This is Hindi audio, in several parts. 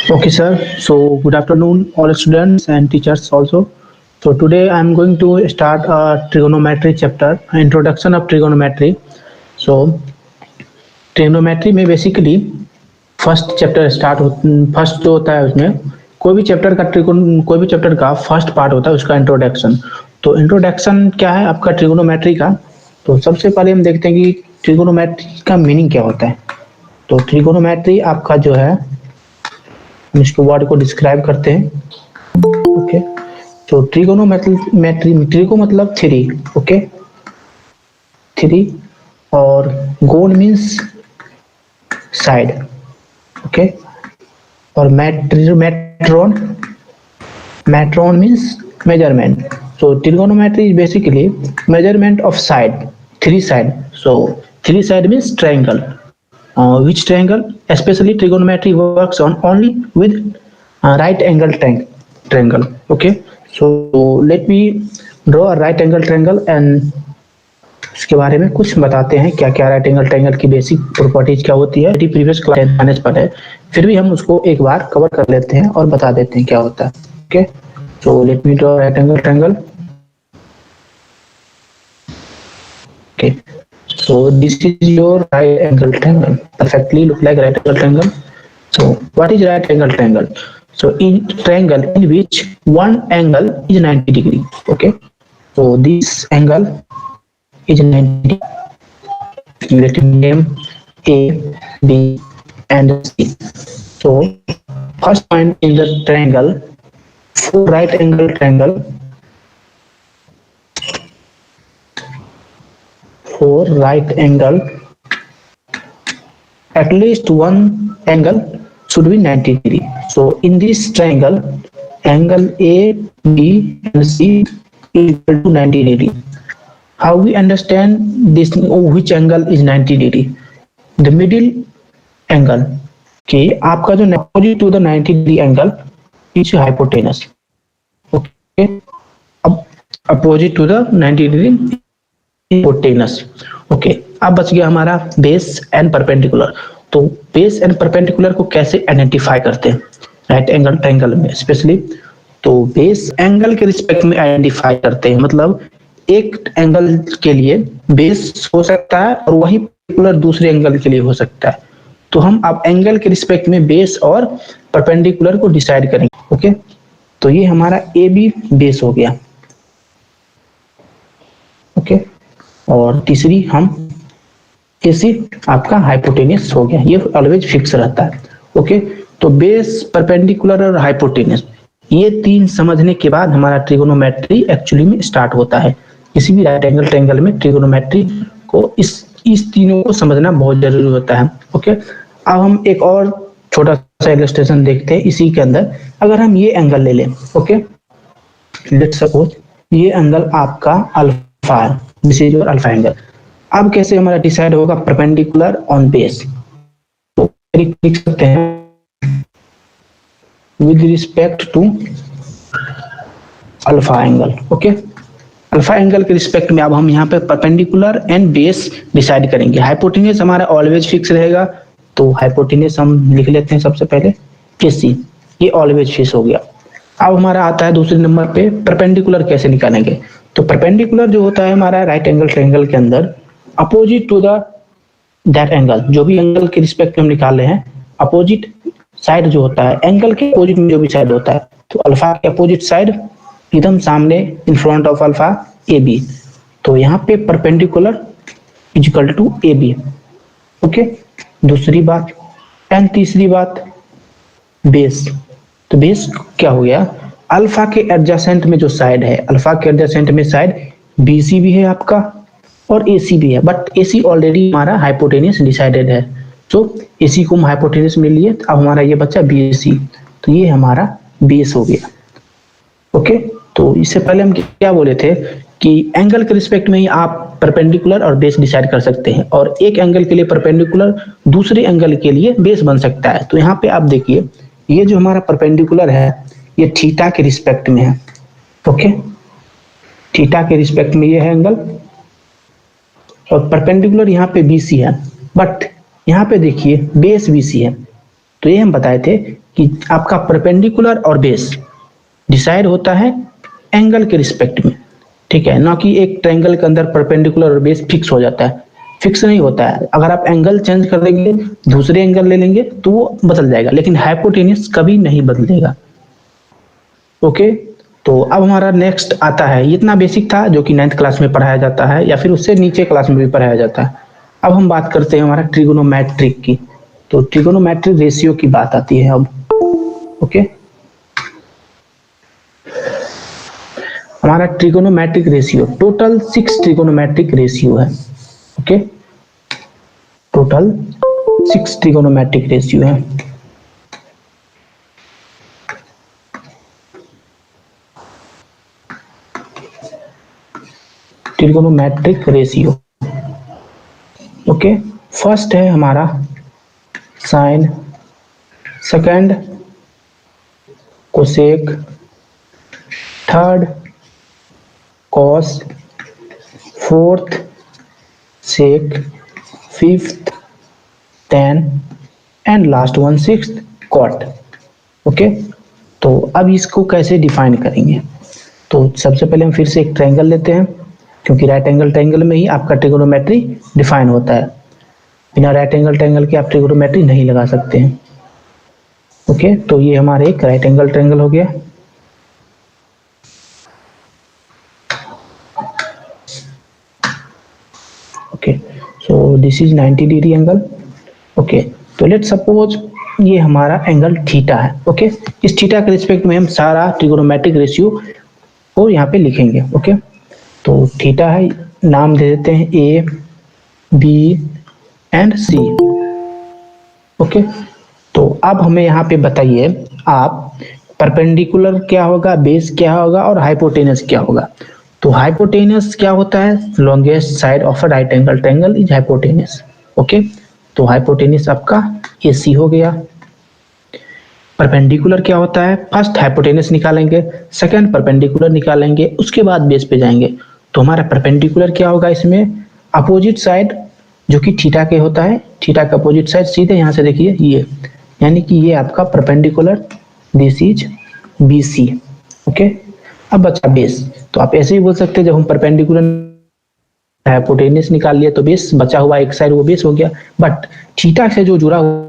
Okay, sir. So, good afternoon, all students and teachers also. So, today I am going to start a trigonometry chapter, introduction of trigonometry. So, trigonometry में बेसिकली फर्स्ट चैप्टर फर्स्ट जो होता है उसमें कोई भी चैप्टर का फर्स्ट पार्ट होता है उसका इंट्रोडक्शन। तो इंट्रोडक्शन क्या है आपका ट्रिगोनोमेट्री का? तो सबसे पहले हम देखते हैं कि ट्रिगोनोमेट्री का मीनिंग क्या होता है। तो ट्रिगोनोमेट्री आपका जो है, हम इसको वर्ड को डिस्क्राइब करते हैं। ओके, तो ट्रिगो मतलब थ्री। ओके, थ्री और गोन मीन्स साइड। ओके, और metron metron means measurement. So trigonometry is basically measurement of side, three side. So three side means triangle. Which triangle? Especially trigonometry works on only with right angle triangle. Okay, so let me draw a right angle triangle and इसके बारे में कुछ बताते हैं क्या क्या राइट एंगल ट्रायंगल की बेसिक प्रॉपर्टीज क्या होती है। प्रीवियस क्लास पर है, फिर भी हम उसको एक बार कवर कर लेते हैं और बता देते हैं क्या होता है। Okay, so let me draw right angle triangle. Okay, so this is your right angle triangle, perfectly look like right angle triangle. So what is right angle triangle? So in triangle in which one angle is 90 degree. Okay, so this angle is 90 degree. Let me name A, B and C. So first point in the triangle, for right angle triangle, for right angle at least one angle should be 90 degree. So in this triangle, angle A, B and C is equal to 90 degree. How we understand this, which angle is 90 degree? The middle angle के आपका जो opposite to the 90 degree angle is hypotenuse. Okay, अब opposite to the 90 degree hypotenuse. Okay, अब बच गया हमारा बेस एंड परपेंडिकुलर। तो बेस एंड परपेंडिकुलर को कैसे आइडेंटिफाई करते हैं राइट एंगल ट्रायंगल में स्पेशली? तो बेस एंगल के रिस्पेक्ट में आइडेंटिफाई करते हैं, मतलब एक एंगल के लिए बेस हो सकता है और वही परपेंडिकुलर दूसरे एंगल के लिए हो सकता है। तो हम अब एंगल के रिस्पेक्ट में बेस और परपेंडिकुलर को डिसाइड करेंगे। ओके, तो ये हमारा ए बी बेस हो गया। ओके, और तीसरी हम एसी आपका हाइपोटेनियस हो गया, ये ऑलवेज फिक्स रहता है। ओके, तो बेस, परपेंडिकुलर और हाइपोटेनियस, ये तीन समझने के बाद हमारा ट्रिगोनोमेट्री एक्चुअली में स्टार्ट होता है। किसी भी राइट एंगल ट्रायंगल में ट्रिगोनोमेट्री को इस तीनों को समझना बहुत जरूरी होता है। ओके, अब हम एक और छोटा सा इलस्ट्रेशन देखते हैं इसी के अंदर। अगर हम ये एंगल ले लें, ओके, लेट्स सपोज ये एंगल आपका अल्फा है, this is your alpha angle. अब कैसे हमारा डिसाइड होगा परपेंडिकुलर ऑन बेस? तो लिख सकते हैं with respect to alpha angle. Okay, alpha angle के रिस्पेक्ट में अब हम यहाँ पे परपेंडिकुलर एंड बेस डिसाइड करेंगे। हाइपोटेन्यूज हमारा ऑलवेज फिक्स रहेगा, तो हाइपोटेन्यूज हम लिख लेते हैं सबसे पहले एसी, ये ऑलवेज फिक्स हो गया। अब हमारा आता है दूसरे नंबर पे परपेंडिकुलर कैसे निकालेंगे। तो परपेंडिकुलर जो होता है हमारा राइट एंगल ट्रायंगल के अंदर opposite to the that angle, जो भी एंगल के रिस्पेक्ट में हम निकाल रहे हैं, अपोजिट साइड जो होता है एंगल के अपोजिट में जो भी साइड होता है, तो अल्फा के अपोजिट साइड एकदम सामने in front of alpha A B, तो यहाँ पे perpendicular is equal to A B. Okay, दूसरी बात। एंड तीसरी बात बेस। तो बेस क्या हो गया, अल्फा के एडजेसेंट में जो साइड है, अल्फा के एडजेसेंट में साइड बीसी भी है आपका और एसी भी है, बट एसी ऑलरेडी हमारा हाइपोटेनियस डिसाइडेड है, तो एसी को हम हाइपोटेनियस में लिए, अब हमारा ये बच्चा बीएसी, तो ये हमारा बेस हो गया। ओके, तो इससे पहले हम क्या बोले थे कि एंगल के रिस्पेक्ट में ही आप परपेंडिकुलर और बेस डिसाइड कर सकते हैं, और एक एंगल के लिए परपेंडिकुलर दूसरे एंगल के लिए बेस बन सकता है। तो यहाँ पे आप देखिए, ये जो हमारा परपेंडिकुलर है ये थीटा के रिस्पेक्ट में है। ओके, थीटा के रिस्पेक्ट में ये है एंगल, और परपेंडिकुलर यहाँ पे बीसी है, बट यहाँ पे देखिए बेस बीसी है। तो ये हम बताए थे कि आपका परपेंडिकुलर और बेस डिसाइड होता है एंगल के रिस्पेक्ट में, ठीक है, ना कि एक ट्रायंगल के अंदर परपेंडिकुलर और बेस फिक्स हो जाता है, फिक्स नहीं होता है। अगर आप एंगल चेंज कर देंगे, दूसरे एंगल ले लेंगे तो वो बदल जाएगा, लेकिन हाइपोटेन्यूस कभी नहीं बदलेगा। ओके, तो अब हमारा नेक्स्ट आता है, इतना बेसिक था जो कि 9th क्लास में पढ़ाया जाता है या फिर उससे नीचे क्लास में भी पढ़ाया जाता है। अब हम बात करते हैं हमारा ट्रिगोनोमेट्रिक की। तो ट्रिगोनोमेट्रिक रेशियो की बात आती है अब। ओके, हमारा trigonometric ratio total 6 trigonometric ratio है। ओके, टोटल 6 ट्रिगोनोमेट्रिक रेशियो है। Trigonometric ratio. ओके, फर्स्ट है हमारा sine, second cosec, third cos, fourth sec, fifth tan and last one sixth cot. Okay, तो अब इसको कैसे डिफाइन करेंगे? तो सबसे पहले हम फिर से एक ट्रायंगल लेते हैं, क्योंकि राइट एंगल ट्रायंगल में ही आपका ट्रिगोनोमेट्री डिफाइन होता है। बिना राइट एंगल ट्रायंगल के आप ट्रिगोनोमेट्री नहीं लगा सकते हैं। ओके, तो ये हमारा एक राइट एंगल ट्रायंगल हो गया। Okay, so this is 90 degree angle. Okay, तो लेट सपोज ये हमारा एंगल थीटा है। ओके, इस थीटा के रिस्पेक्ट में हम सारा ट्रिगोनोमेट्रिक रेशियो को यहाँ पे लिखेंगे। ओके, तो थीटा है, नाम दे देते हैं A B and C. Okay, तो अब हमें यहाँ पे बताइए आप, परपेंडिकुलर क्या होगा, बेस क्या होगा और हाइपोटेनस क्या होगा? तो हाइपोटेनस क्या होता है? Longest side of a right angle triangle is hypotenuse. Okay, तो हाइपोटेनस आपका AC हो गया। परपेंडिकुलर क्या होता है? फर्स्ट हाइपोटेनस निकालेंगे, सेकंड परपेंडिकुलर निकालेंगे, उसके बाद बेस पे जाएंगे। तो हमारा परपेंडिकुलर क्या होगा इसमें? अपोजिट साइड जो कि थीटा के होता है, थीटा का अपोजिट साइड सीधे यहाँ से देखिए ये, यानी कि ये आपका perpendicular, this is BC। Okay, अब बचा बेस। तो आप ऐसे ही बोल सकते हैं, जब हम परपेंडिकुलर हाइपोटेनस निकाल लिया तो बेस बचा हुआ एक साइड वो बेस हो गया, बट थीटा से जो जुड़ा हुआ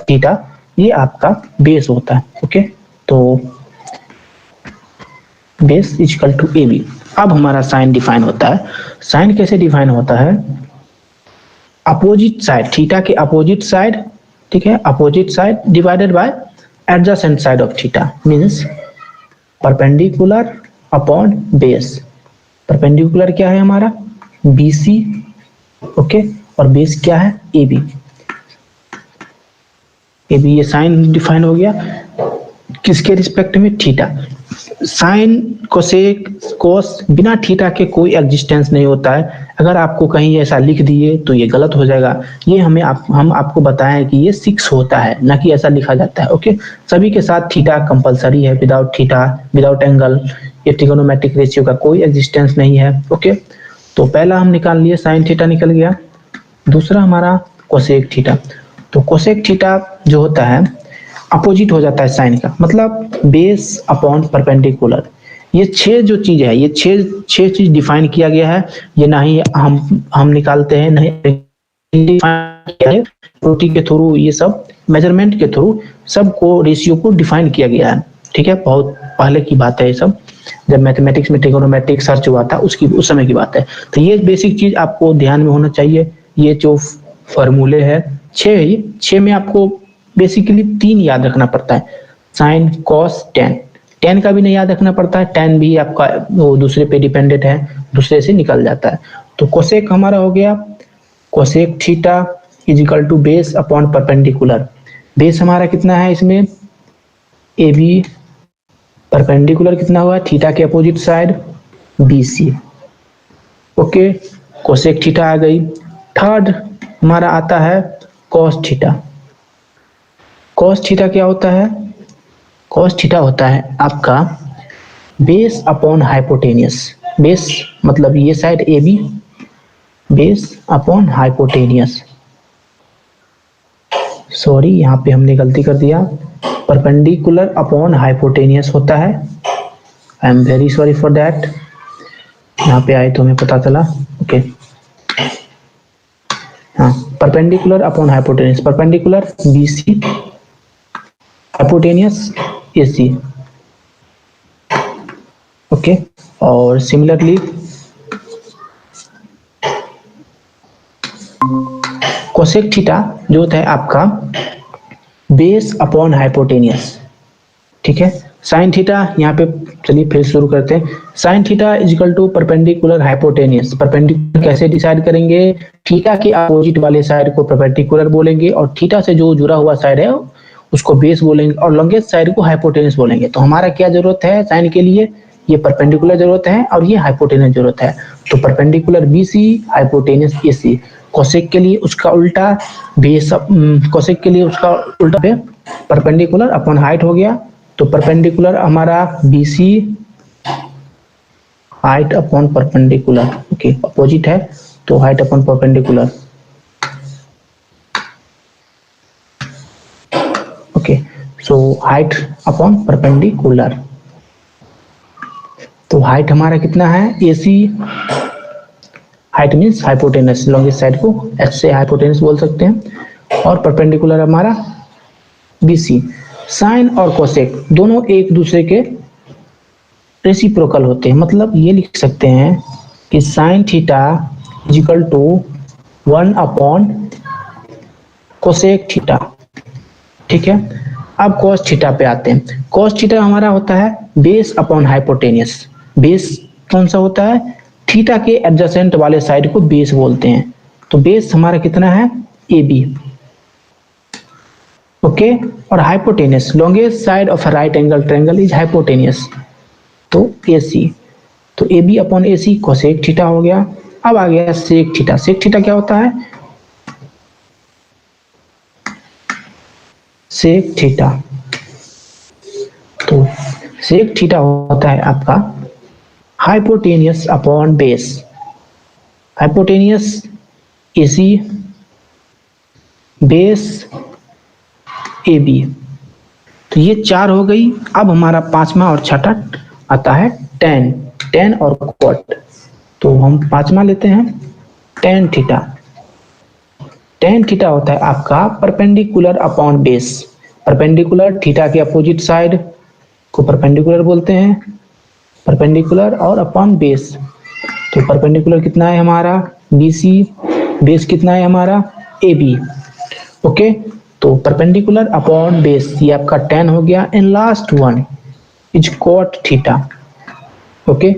थीटा ये आपका बेस होता है। ओके, तो बेस इक्वल टू AB। अब हमारा साइन डिफाइन होता है। साइन कैसे डिफाइन होता है? अपोजिट साइड, थीटा के अपोजिट साइड, ठीक है, opposite side divided by adjacent side of theta, means perpendicular upon base. Perpendicular क्या है हमारा? BC। ओके, और बेस क्या है? AB। ये साइन डिफाइन हो गया किसके रिस्पेक्ट में? थीटा। साइन कोसेक कोस बिना थीटा के कोई एग्जिस्टेंस नहीं होता है। अगर आपको कहीं ऐसा लिख दिए तो ये गलत हो जाएगा। ये हम आपको बताएं कि ये 6 होता है, ना कि ऐसा लिखा जाता है। ओके, सभी के साथ थीटा कंपलसरी है, विदाउट थीटा, विदाउट एंगल ये ट्रिगोनोमेट्रिक रेशियो का कोई एग्जिस्टेंस नहीं है। ओके, तो पहला हम निकाल लिए, साइन थीटा निकल गया। दूसरा हमारा कोसेक थीटा। तो कोसेक थीटा जो होता है अपोजिट हो जाता है साइन का, मतलब बेस अपॉन परपेंडिकुलर। ये 6 जो चीज है, ये 6 चीज डिफाइन किया गया है। ये ना ही हम निकालते हैं, नहीं डिफाइन किया है प्रोटी के थ्रू, ये सब मेजरमेंट के थ्रू सबको रेशियो को डिफाइन किया गया है। ठीक है, बहुत पहले की बात है ये सब, जब मैथमेटिक्स में ट्रिगोनोमेट्रिक सर्च हुआ था उस समय की बात है। तो ये बेसिक चीज आपको ध्यान में होना चाहिए। ये जो फॉर्मूले है 6 में आपको बेसिकली 3 याद रखना पड़ता है, साइन कॉस टेन। टेन का भी नहीं याद रखना पड़ता है, टेन भी आपका वो दूसरे पे डिपेंडेंट है, दूसरे से निकल जाता है। तो कोसेक हमारा हो गया, cosec theta is equal to base upon perpendicular. Base हमारा कितना है इसमें? AB। परपेंडिकुलर कितना हुआ? थीटा के opposite side BC। Okay, cosec theta आ गई। थर्ड हमारा आता है कॉस थीटा। कॉस थीटा क्या होता है? कॉस थीटा होता है आपका बेस अपॉन हाइपोटेनियस। बेस मतलब ये side AB, base upon hypotenuse. Sorry, यहाँ पे हमने गलती कर दिया, परपेंडिकुलर अपॉन हाइपोटेनियस होता है। I am very sorry for that. यहाँ पे आए तो हमें पता चला। ओके, हाँ, perpendicular upon hypotenuse, perpendicular BC, hypotenuse AC। Okay, और सिमिलरली कोसेक थीटा जो होता है आपका बेस अपॉन हाइपोटेनियस, ठीक है। साइन थीटा, यहाँ पे चलिए फिर शुरू करते हैं। Sine theta is equal to perpendicular hypotenuse. Perpendicular कैसे डिसाइड करेंगे? थीटा के अपोजिट वाले साइड को परपेंडिकुलर बोलेंगे और थीटा से जो जुड़ा हुआ साइड है उसको बेस बोलेंगे और लॉन्गेस्ट साइड को हाइपोटेनियस बोलेंगे। तो हमारा क्या जरूरत है साइन के लिए? ये परपेंडिकुलर जरूरत है और ये हाइपोटेनियस जरूरत है। तो perpendicular BC, hypotenuse AC। Cosec के लिए उसका उल्टा बेस, कोसेक के लिए उसका उल्टा परपेंडिकुलर अपॉन हाइट हो गया। तो परपेंडिकुलर हमारा BC, height upon perpendicular, okay, opposite है तो height upon perpendicular. Okay, so height upon perpendicular. तो हाइट हमारा कितना है? AC, height means hypotenuse, longest side को H से हाइपोटेनस बोल सकते हैं, और परपेंडिकुलर हमारा BC। साइन और कोसेक दोनों एक दूसरे के रेसिप्रोकल होते हैं। मतलब ये लिख सकते हैं कि sine theta is equal to 1 upon cosec theta, ठीक है। अब कोस थीटा पे आते हैं। कोस थीटा हमारा होता है बेस अपॉन हाइपोटेनियस। बेस कौन सा होता है? थीटा के एडजेसेंट वाले साइड को बेस बोलते हैं। तो बेस हमारा कितना है? AB, okay. और hypotenuse, longest side of right angle triangle is hypotenuse, तो AC। तो AB upon AC cosec theta हो गया। अब आ गया सेक थीटा। सेक थीटा क्या होता है? सेक थीटा, तो सेक थीटा होता है आपका hypotenuse upon base. Hypotenuse AC, base AB। तो ये 4 हो गई। अब हमारा पांचवा और छठा आता है टेन, टेन और कॉट। तो हम पांचवा लेते हैं टेन थीटा। टेन थीटा होता है आपका perpendicular upon base. Perpendicular, theta के अपोजिट साइड को परपेंडिकुलर बोलते हैं, परपेंडिकुलर और अपॉन बेस। तो परपेंडिकुलर कितना है हमारा? BC, बेस कितना है हमारा? AB, okay. तो परपेंडिकुलर अपॉन बेस ये आपका टेन हो गया। And last one is cot theta, okay.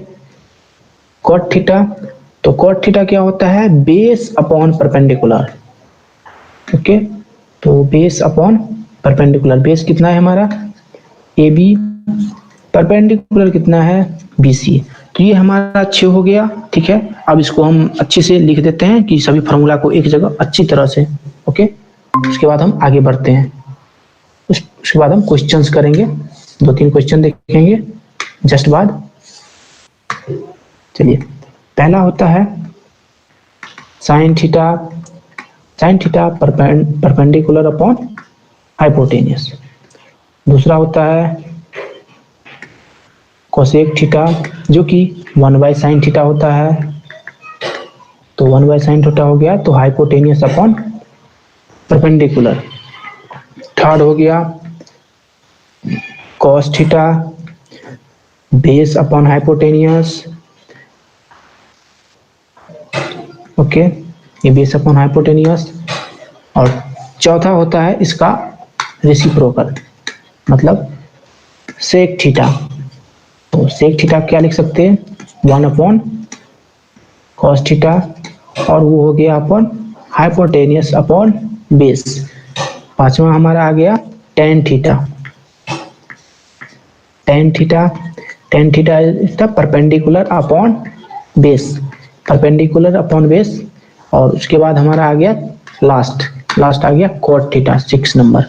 Cot theta, तो कॉट थीटा क्या होता है? Base upon perpendicular, okay. तो बेस अपॉन परपेंडिकुलर, बेस कितना है हमारा? AB, परपेंडिकुलर कितना है? BC। तो ये हमारा 6 हो गया, ठीक है। अब इसको हम अच्छे से लिख देते हैं कि सभी फॉर्मूला को एक जगह अच्छी तरह से, ओके। उसके बाद हम आगे बढ़ते हैं। उसके बाद हम क्वेश्चंस करेंगे, 2-3 क्वेश्चन देखेंगे जस्ट बाद। चलिए, पहला होता है sine theta, sine theta perpendicular upon hypotenuse. दूसरा होता है कोसेक थीटा जो कि 1/sin थीटा होता है। तो 1/sin थीटा हो गया, तो हाइपोटेनियस अपॉन परपेंडिकुलर। थर्ड हो गया cos theta, base upon hypotenuse, okay, ये बेस अपॉन हाइपोटेनियस। और चौथा होता है इसका रेसिप्रोकल, मतलब सेक थीटा। तो सेक थीटा क्या लिख सकते हैं? 1 अपॉन cos थीटा, और वो हो गया अपॉन हाइपोटेनियस अपॉन बेस। पांचवा हमारा आ गया tan theta. Tan theta, tan theta is the perpendicular upon base, perpendicular upon base. और उसके बाद हमारा आ गया लास्ट आ गया cot theta, 6 number.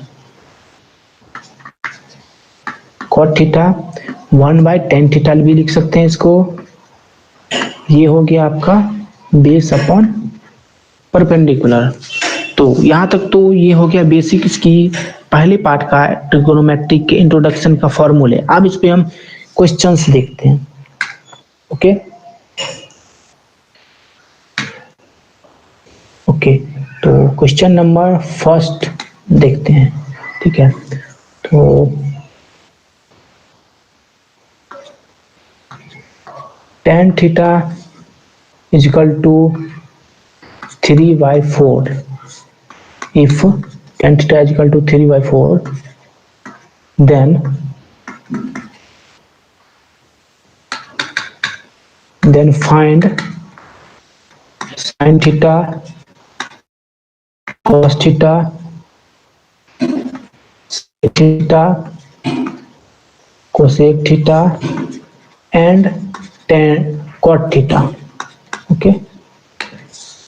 Cot theta 1/10 theta भी लिख सकते हैं इसको। ये हो गया आपका बेस अपॉन परपेंडिकुलर। तो यहाँ तक तो ये हो गया बेसिक इसकी पहले पार्ट का ट्रिगोनोमेट्रिक के इंट्रोडक्शन का फॉर्मूले। अब इस पे हम क्वेश्चंस देखते हैं। ओके ओके, तो क्वेश्चन नंबर फर्स्ट देखते हैं। ठीक है, तो tan theta is equal to 3/4 if tan theta is equal to 3/4 then find sin theta, cos theta, sec theta, cosec theta and tan cot theta। Okay,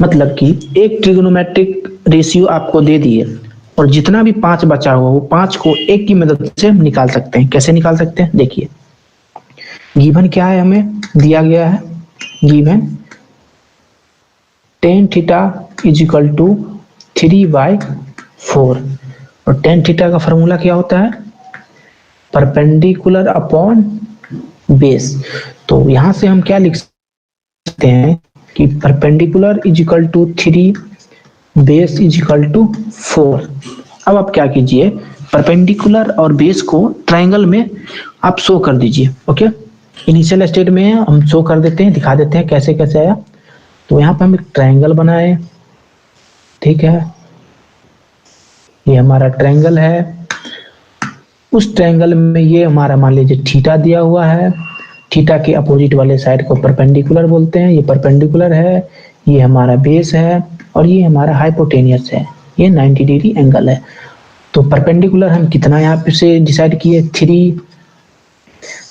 मतलब कि एक ट्रिगोनोमेट्रिक रेशियो आपको दे दिए और जितना भी 5 बचा हुआ वो 5 को एक की मदद से हम निकाल सकते हैं। कैसे निकाल सकते हैं, देखिए गिवन क्या है, हमें दिया गया है given tan theta is equal to 3/4 और tan थीटा का फॉर्मूला क्या होता है, परपेंडिकुलर अपॉन बेस। तो यहां से हम क्या लिख सकते हैं कि perpendicular is equal to 3, base is equal to 4। अब आप क्या कीजिए, परपेंडिकुलर और बेस को ट्रायंगल में आप शो कर दीजिए। ओके, इनिशियल स्टेट में हम शो कर देते हैं, दिखा देते हैं कैसे कैसे आया। तो यहाँ पे हम एक ट्रायंगल बनाए, ठीक है, ये हमारा ट्रायंगल है। उस ट्रायंगल में ये हमारा मान लीजिए थीटा दिया हुआ है, थीटा के अपोजिट वाले साइड को परपेंडिकुलर बोलते हैं, ये परपेंडिकुलर है, ये हमारा बेस है और ये हमारा हाइपोटेनियस है, ये 90 डिग्री एंगल है। तो परपेंडिकुलर हम कितना यहाँ पे से डिसाइड किए 3,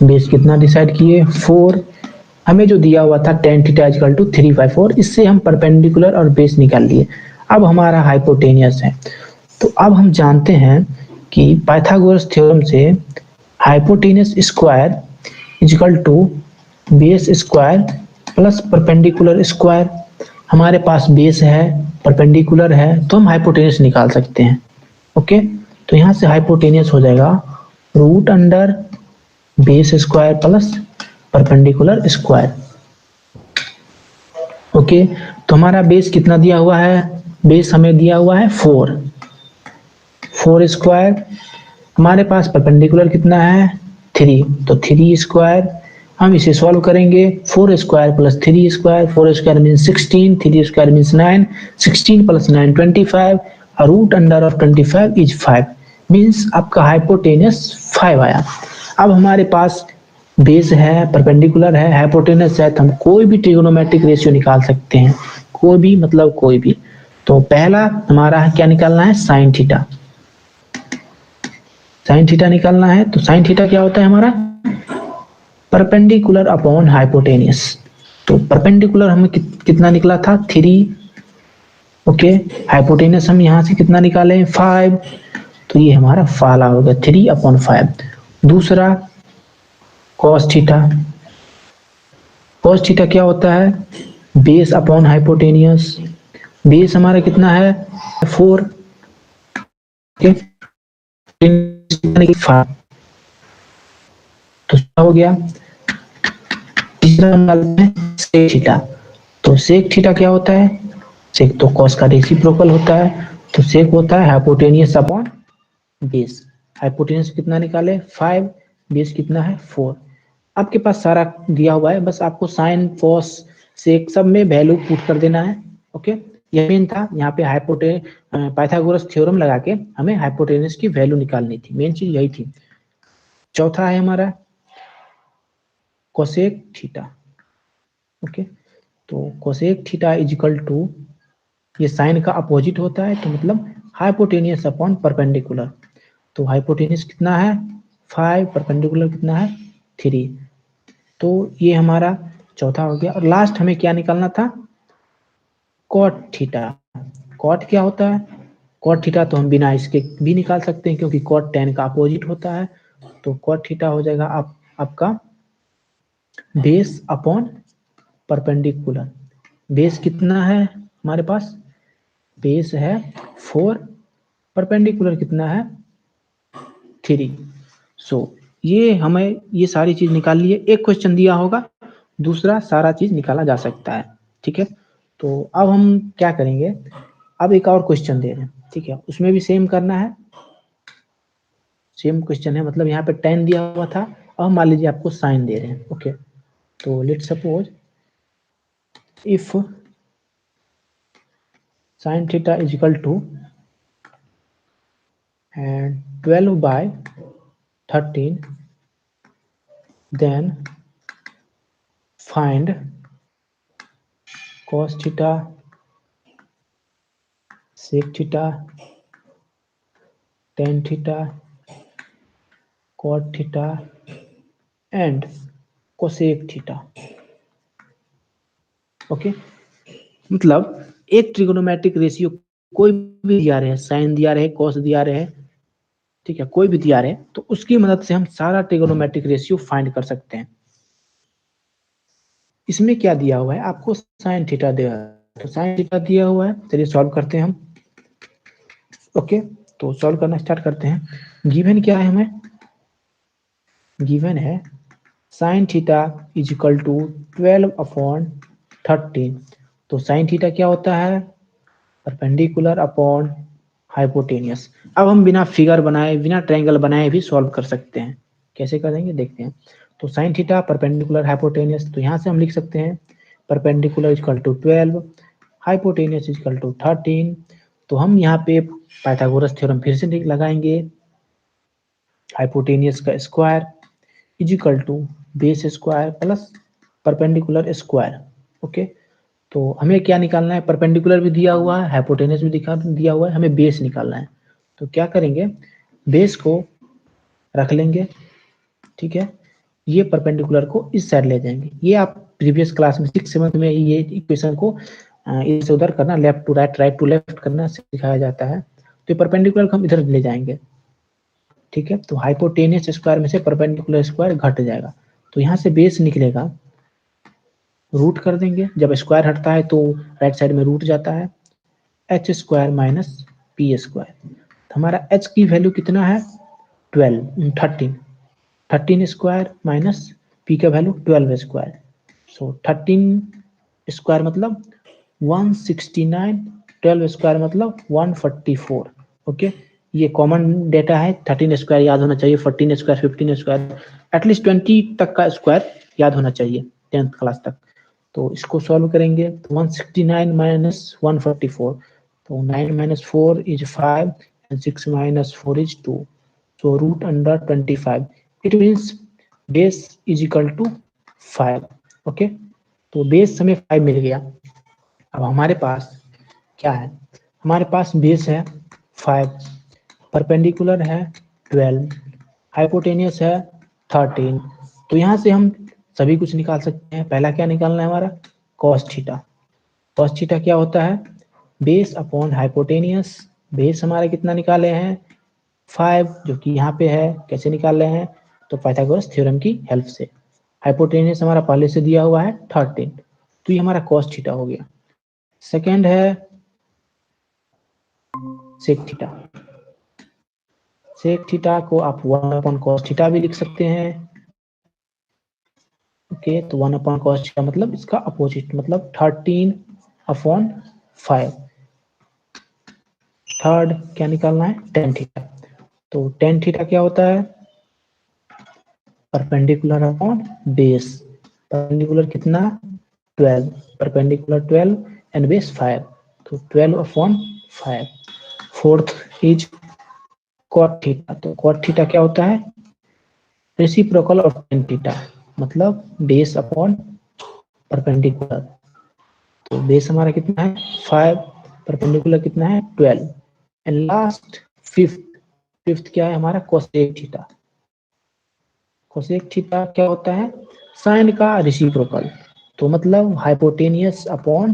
बेस कितना डिसाइड किए 4, हमें जो दिया हुआ था tan theta is equal to 3/4, इससे हम परपेंडिकुलर और बेस निकाल लिए। अब हमारा हाइपोटेनियस है, तो अब हम जानते हैं कि पाइथागोरस थ्योरम से hypotenuse square is equal to base square plus perpendicular square. हमारे पास बेस है, परपेंडिकुलर है, तो हम हाइपोटेनियस निकाल सकते हैं। ओके, तो यहाँ से हाइपोटेनियस हो जाएगा root under base square plus perpendicular square. Okay, तो हमारा बेस कितना दिया हुआ है, बेस हमें दिया हुआ है 4 स्क्वायर, हमारे पास परपेंडिकुलर कितना है 3, तो 3 स्क्वायर। हम इसे सॉल्व करेंगे, 4 square plus 3 square, 4 square means 16, 3 square means 9, 16 plus 9 25, root under of 25 is 5, means आपका हाइपोटेनियस 5 आया। अब हमारे पास बेस है, परपेंडिकुलर है, हाइपोटेनस है, तो हम कोई भी ट्रिगोनोमेट्रिक रेशियो निकाल सकते हैं, कोई भी मतलब कोई भी। तो पहला हमारा क्या निकालना है, साइन थीटा। साइन थीटा निकालना है, तो साइन थीटा क्या होता है हमारा, परपेंडिकुलर अपॉन हाइपोटेनियस। तो परपेंडिकुलर हमें कितना निकला था 3, ओके, हाइपोटेनियस हम यहाँ से कितना निकाले 5, तो ये हमारा फाला हो गया 3/5। दूसरा कॉस थीटा, कॉस थीटा क्या होता है, बेस अपॉन हाइपोटेनियस। बेस हमारा कितना है 4, ओके, 5, तो हो गया। तीसरा सेक थीटा, तो सेक थीटा क्या होता है, सेक तो कॉस का रेसिप्रोकल होता है, तो सेक होता है हाइपोटेनियस अपॉन बेस। हाइपोटेनियस कितना निकाले 5, बेस कितना है 4। आपके पास सारा दिया हुआ है, बस आपको साइन कॉस सेक सब में वैल्यू पुट कर देना है। ओके, ये मेन था, यहाँ पे पाइथागोरस थ्योरम लगा के हमें हाइपोटेनियस की वैल्यू निकालनी थी, मेन चीज यही थी। चौथा है हमारा कोसेक थीटा। ओके, तो cosec theta is equal to, ये साइन का अपोजिट होता है, तो मतलब हाइपोटेनियस अपॉन परपेंडिकुलर। तो हाइपोटेनियस कितना है 5, परपेंडिकुलर कितना है 3, तो ये हमारा चौथा हो गया। और लास्ट हमें क्या निकालना था, कॉट थीटा। कॉट क्या होता है, कॉट थीटा तो हम बिना इसके भी निकाल सकते हैं, क्योंकि कॉट tan का अपोजिट होता है। तो कॉट थीटा हो जाएगा आपका बेस अपॉन परपेंडिकुलर। बेस कितना है हमारे पास बेस है 4, परपेंडिकुलर कितना है 3। सो ये हमें ये सारी चीज निकाल लिए। एक क्वेश्चन दिया होगा, दूसरा सारा चीज निकाला जा सकता है। ठीक है, तो अब हम क्या करेंगे, अब एक और क्वेश्चन दे रहे हैं। ठीक है, उसमें भी सेम करना है, सेम क्वेश्चन है, मतलब यहाँ पे tan दिया हुआ था, अब मान लीजिए आपको साइन दे रहे हैं। ओके, तो let suppose if sin theta is equal to and 12 by 13, then find cos theta, sec theta, tan theta, cot theta and cosec theta। Okay, मतलब एक ट्रिगोनोमेट्रिक रेशियो कोई भी दिया रहे, साइन दिया रहे, कॉस दिया रहे, ठीक है, कोई भी दिया रहे, तो उसकी मदद से हम सारा ट्रिगोनोमेट्रिक रेशियो फाइंड कर सकते हैं। इसमें क्या दिया हुआ है आपको, साइन थीटा दिया है, तो साइन थीटा दिया हुआ है। चलिए सॉल्व करते हैं हम। ओके, तो सॉल्व करना स्टार्ट करते हैं। गिवन क्या है हमें, गिवन है sine theta is equal to 12/13। तो साइन थीटा क्या होता है, परपेंडिकुलर अपॉन हाइपोटेनियस। अब हम बिना फिगर बनाए, बिना ट्रायंगल बनाए भी सॉल्व कर सकते हैं। कैसे करेंगे देखते हैं। तो साइन थीटा परपेंडिकुलर हाइपोटेनियस, तो यहाँ से हम लिख सकते हैं perpendicular equal to 12, hypotenuse equal to 13। तो हम यहाँ पे पाइथागोरस थ्योरम फिर से लगाएंगे, हाइपोटेनियस का square is equal to base square plus perpendicular square. Okay, तो हमें क्या निकालना है, परपेंडिकुलर भी दिया हुआ है, हाइपोटेनस भी दिया हुआ है, हमें बेस निकालना है। तो क्या करेंगे, बेस को रख लेंगे। ठीक है, ये परपेंडिकुलर को इस साइड ले जाएंगे। ये आप प्रीवियस क्लास में 6-7 में ये इक्वेशन को इधर उधर करना, left to right, right to left करना सिखाया जाता है। तो परपेंडिकुलर को हम इधर ले जाएंगे। ठीक है, तो हाइपोटेनियस स्क्वायर में से परपेंडिकुलर स्क्वायर घट जाएगा, तो यहाँ से बेस निकलेगा, रूट कर देंगे। जब स्क्वायर हटता है तो राइट साइड में रूट जाता है, H square minus P square. तो हमारा एच की वैल्यू कितना है 13 स्क्वायर माइनस पी का वैल्यू 12 स्क्वायर। सो 13 स्क्वायर मतलब 169, 12 स्क्वायर मतलब 144। ओके, ये कॉमन डेटा है, 13 स्क्वायर याद होना चाहिए, 14 स्क्वायर, 15 स्क्वायर, एटलीस्ट 20 तक का स्क्वायर याद होना चाहिए 10th क्लास तक। तो इसको सॉल्व करेंगे तो 169 माइनस 144, तो 9 minus 4 is 5 and 6 minus 4 is 2, so root under 25, it means base is equal to 5। Okay, तो बेस हमें 5 मिल गया। अब हमारे पास क्या है, हमारे पास बेस है 5, परपेंडिकुलर है 12, हाइपोटेनियस है 13। तो यहाँ से हम सभी कुछ निकाल सकते हैं। पहला क्या निकालना है हमारा, कॉस थीटा। कॉस थीटा क्या होता है, बेस अपॉन हाइपोटेनियस। बेस हमारे कितना निकाले हैं 5, जो कि यहाँ पे है। कैसे निकाल रहे हैं, तो पाइथागोरस थ्योरम की हेल्प से। हाइपोटेनियस हमारा पहले से दिया हुआ है 13, तो ये हमारा कॉस थीटा हो गया। सेकेंड है सेक थीटा। सेक थीटा को आप 1/cos थीटा भी लिख सकते हैं। ओके, तो 1/cos थीटा मतलब इसका अपोजिट, मतलब 13/5। थर्ड क्या निकालना है, tan थीटा। तो tan थीटा क्या होता है, परपेंडिकुलर अपॉन बेस। परपेंडिकुलर कितना 12, परपेंडिकुलर 12 एंड बेस 5, तो 12/5। Fourth is cot theta. तो cot थीटा क्या होता है, रेसिप्रोकल ऑफ tan थीटा, मतलब बेस अपॉन परपेंडिकुलर। तो बेस हमारा कितना है 5, परपेंडिकुलर कितना है 12 एंड लास्ट फिफ्थ क्या है हमारा कोसेक थीटा। कोसेक थीटा क्या होता है, साइन का रेसिप्रोकल, तो मतलब हाइपोटेनियस अपॉन